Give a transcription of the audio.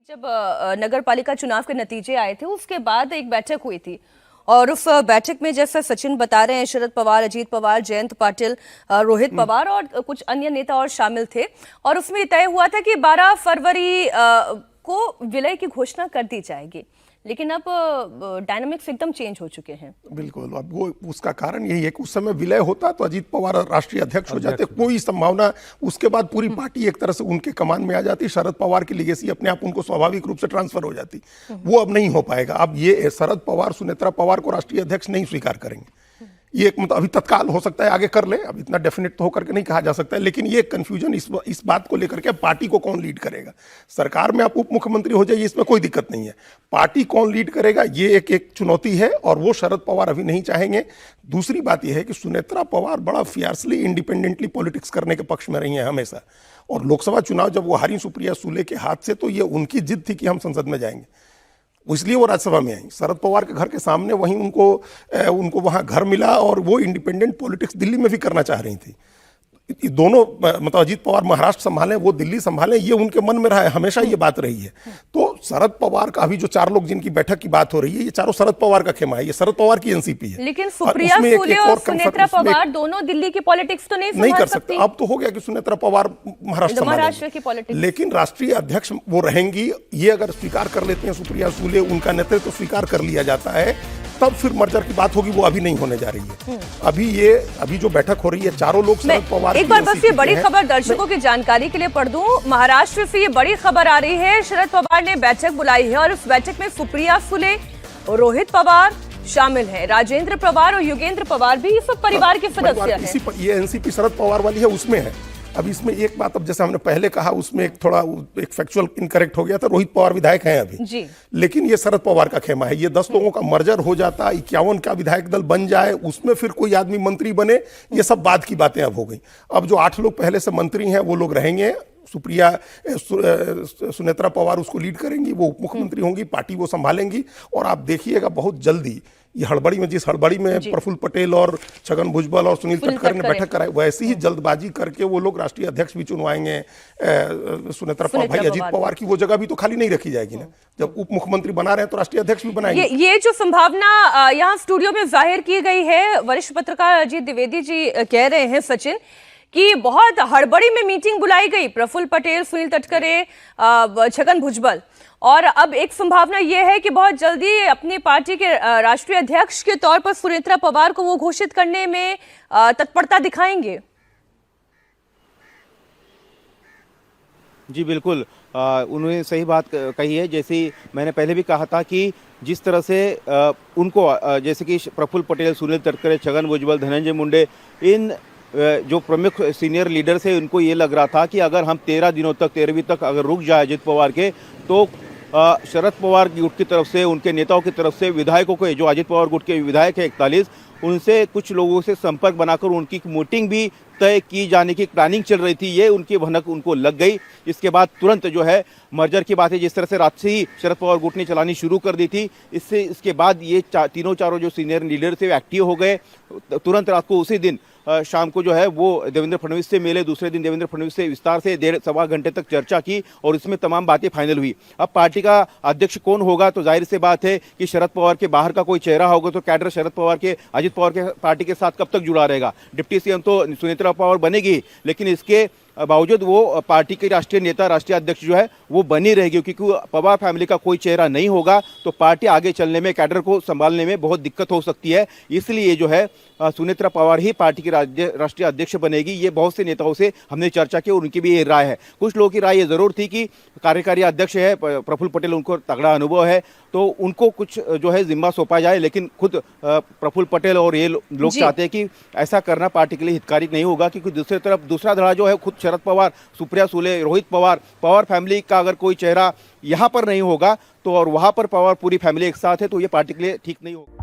जब नगर पालिका चुनाव के नतीजे आए थे उसके बाद एक बैठक हुई थी और उस बैठक में जैसा सचिन बता रहे हैं शरद पवार, अजीत पवार, जयंत पाटिल, रोहित पवार और कुछ अन्य नेता और शामिल थे और उसमें तय हुआ था कि 12 फरवरी को विलय की घोषणा कर दी जाएगी। लेकिन अब डायनामिक्स एकदम चेंज हो चुके हैं। बिल्कुल, अब वो उसका कारण यही है कि उस समय विलय होता तो अजीत पवार राष्ट्रीय अध्यक्ष हो जाते, कोई संभावना, उसके बाद पूरी पार्टी एक तरह से उनके कमान में आ जाती, शरद पवार की लीगेसी अपने आप उनको स्वाभाविक रूप से ट्रांसफर हो जाती। वो अब नहीं हो पाएगा। अब ये शरद पवार सुनेत्रा पवार को राष्ट्रीय अध्यक्ष नहीं स्वीकार करेंगे। ये एक मतलब अभी तत्काल हो सकता है आगे कर ले, अब इतना डेफिनेट तो होकर के नहीं कहा जा सकता है, लेकिन ये कंफ्यूजन इस बात को लेकर के पार्टी को कौन लीड करेगा। सरकार में आप उप मुख्यमंत्री हो जाइए, इसमें कोई दिक्कत नहीं है, पार्टी कौन लीड करेगा ये एक चुनौती है और वो शरद पवार अभी नहीं चाहेंगे। दूसरी बात यह है कि सुनेत्रा पवार बड़ा फियर्सली इंडिपेंडेंटली पॉलिटिक्स करने के पक्ष में रही हैं हमेशा, और लोकसभा चुनाव जब वो हारी सुप्रिया सुले के हाथ से तो ये उनकी जिद थी कि हम संसद में जाएंगे, इसलिए वो राज्यसभा में आई। शरद पवार के घर के सामने वहीं उनको वहां घर मिला और वो इंडिपेंडेंट पॉलिटिक्स दिल्ली में भी करना चाह रही थी। दोनों मतलब अजीत पवार महाराष्ट्र संभालें, वो दिल्ली संभालें, ये उनके मन में रहा है, हमेशा ये बात रही है। तो शरद पवार का अभी जो 4 लोग जिनकी बैठक की बात हो रही है, ये चारों शरद पवार का खेमा है, ये शरद पवार की एनसीपी है। लेकिन सुप्रिया सुले और सुनेत्रा पवार दोनों दिल्ली की पॉलिटिक्स तो नहीं कर सकती। अब तो हो गया कि सुनेत्रा पवार महाराष्ट्र की पॉलिटिक्स, लेकिन राष्ट्रीय अध्यक्ष वो रहेंगी। ये अगर स्वीकार कर लेते हैं सुप्रिया सुले, उनका नेतृत्व स्वीकार कर लिया जाता है, तब फिर मर्जर की बात होगी। वो अभी नहीं होने जा रही है। अभी जो बैठक हो रही है, चारों लोग शरद पवार। एक बार बस ये बड़ी खबर दर्शकों की जानकारी के लिए पढ़ दूं। महाराष्ट्र से ये बड़ी खबर आ रही है, शरद पवार ने बैठक बुलाई है और उस बैठक में सुप्रिया सुले, रोहित पवार शामिल है, राजेंद्र पवार और युगेंद्र पवार भी इस परिवार के सदस्य हैं। ये एनसीपी शरद पवार वाली है, उसमें है। अब इसमें एक बात, अब जैसे हमने पहले कहा, उसमें एक फैक्चुअल इनकरेक्ट हो गया था। रोहित पवार विधायक हैं अभी जी, लेकिन ये शरद पवार का खेमा है। ये 10 लोगों का मर्जर हो जाता, 51 का विधायक दल बन जाए, उसमें फिर कोई आदमी मंत्री बने, ये सब बाद की बातें अब हो गई। अब जो 8 लोग पहले से मंत्री हैं वो लोग रहेंगे। सुनेत्रा पवार उसको लीड करेंगी, वो उप मुख्यमंत्री होंगी, पार्टी वो संभालेंगी। और आप देखिएगा बहुत जल्दी ये हड़बड़ी में, जिस हड़बड़ी में प्रफुल्ल पटेल और छगन भुजबल और सुनील तटकरे ने बैठक कराई, वैसे ही जल्दबाजी करके वो लोग राष्ट्रीय अध्यक्ष भी चुनवाएंगे सुनेत्रा पवार। भाई अजीत पवार की वो जगह भी तो खाली नहीं रखी जाएगी ना, जब उप मुख्यमंत्री बना रहे हैं तो राष्ट्रीय अध्यक्ष भी बनाएंगे। ये जो संभावना यहाँ स्टूडियो में जाहिर की गई है, वरिष्ठ पत्रकार अजीत द्विवेदी जी कह रहे हैं सचिन कि बहुत हड़बड़ी में मीटिंग बुलाई गई, प्रफुल्ल पटेल, सुनील तटकरे, छगन भुजबल, और अब एक संभावना यह है कि बहुत जल्दी अपनी पार्टी के राष्ट्रीय अध्यक्ष के तौर पर सुनेत्रा पवार को वो घोषित करने में तत्परता दिखाएंगे। जी बिल्कुल, उन्होंने सही बात कही है। जैसे मैंने पहले भी कहा था कि जिस तरह से उनको जैसे कि प्रफुल्ल पटेल, सुनील तटकरे, छगन भुजबल, धनंजय मुंडे, इन जो प्रमुख सीनियर लीडर्स है, उनको ये लग रहा था कि अगर हम 13वीं तक अगर रुक जाए अजित पवार के, तो शरद पवार गुट की तरफ से, उनके नेताओं की तरफ से, विधायकों को, जो अजित पवार गुट के विधायक है 41, उनसे कुछ लोगों से संपर्क बनाकर उनकी मीटिंग भी तय की जाने की प्लानिंग चल रही थी। ये उनकी भनक उनको लग गई। इसके बाद तुरंत जो है मर्जर की बातें जिस तरह से रात से ही शरद पवार गुट ने चलानी शुरू कर दी थी, इसके बाद ये चारों जो सीनियर लीडर थे एक्टिव हो गए। तुरंत रात को उसी दिन शाम को जो है वो देवेंद्र फडणवीस से मिले, दूसरे दिन देवेंद्र फडणवीस से विस्तार से 1.5-1.25 घंटे तक चर्चा की और इसमें तमाम बातें फाइनल हुई। अब पार्टी का अध्यक्ष कौन होगा, तो जाहिर सी बात है कि शरद पवार के बाहर का कोई चेहरा होगा, तो कैडर शरद पवार के, अजित पवार के पार्टी के साथ कब तक जुड़ा रहेगा। डिप्टी सीएम तो सुनेत्रा पवार बनेगी, लेकिन इसके बावजूद वो पार्टी के राष्ट्रीय नेता, राष्ट्रीय अध्यक्ष जो है वो बनी रहेगी, क्योंकि पवार फैमिली का कोई चेहरा नहीं होगा तो पार्टी आगे चलने में, कैडर को संभालने में बहुत दिक्कत हो सकती है। इसलिए जो है सुनेत्रा पवार ही पार्टी की राष्ट्रीय अध्यक्ष बनेगी। ये बहुत से नेताओं से हमने चर्चा की और उनकी भी ये राय है। कुछ लोगों की राय ये जरूर थी कि कार्यकारी अध्यक्ष है प्रफुल्ल पटेल, उनको तगड़ा अनुभव है, तो उनको कुछ जो है जिम्मा सौंपा जाए, लेकिन खुद प्रफुल्ल पटेल और ये लोग चाहते हैं कि ऐसा करना पार्टी के लिए हितकारी नहीं होगा, क्योंकि दूसरी तरफ दूसरा धड़ा जो है खुद शरद पवार, सुप्रिया सुले, रोहित पवार, पवार फैमिली का अगर कोई चेहरा यहाँ पर नहीं होगा तो और वहाँ पर पवार पूरी फैमिली एक साथ है, तो ये पार्टी के लिए ठीक नहीं होगा।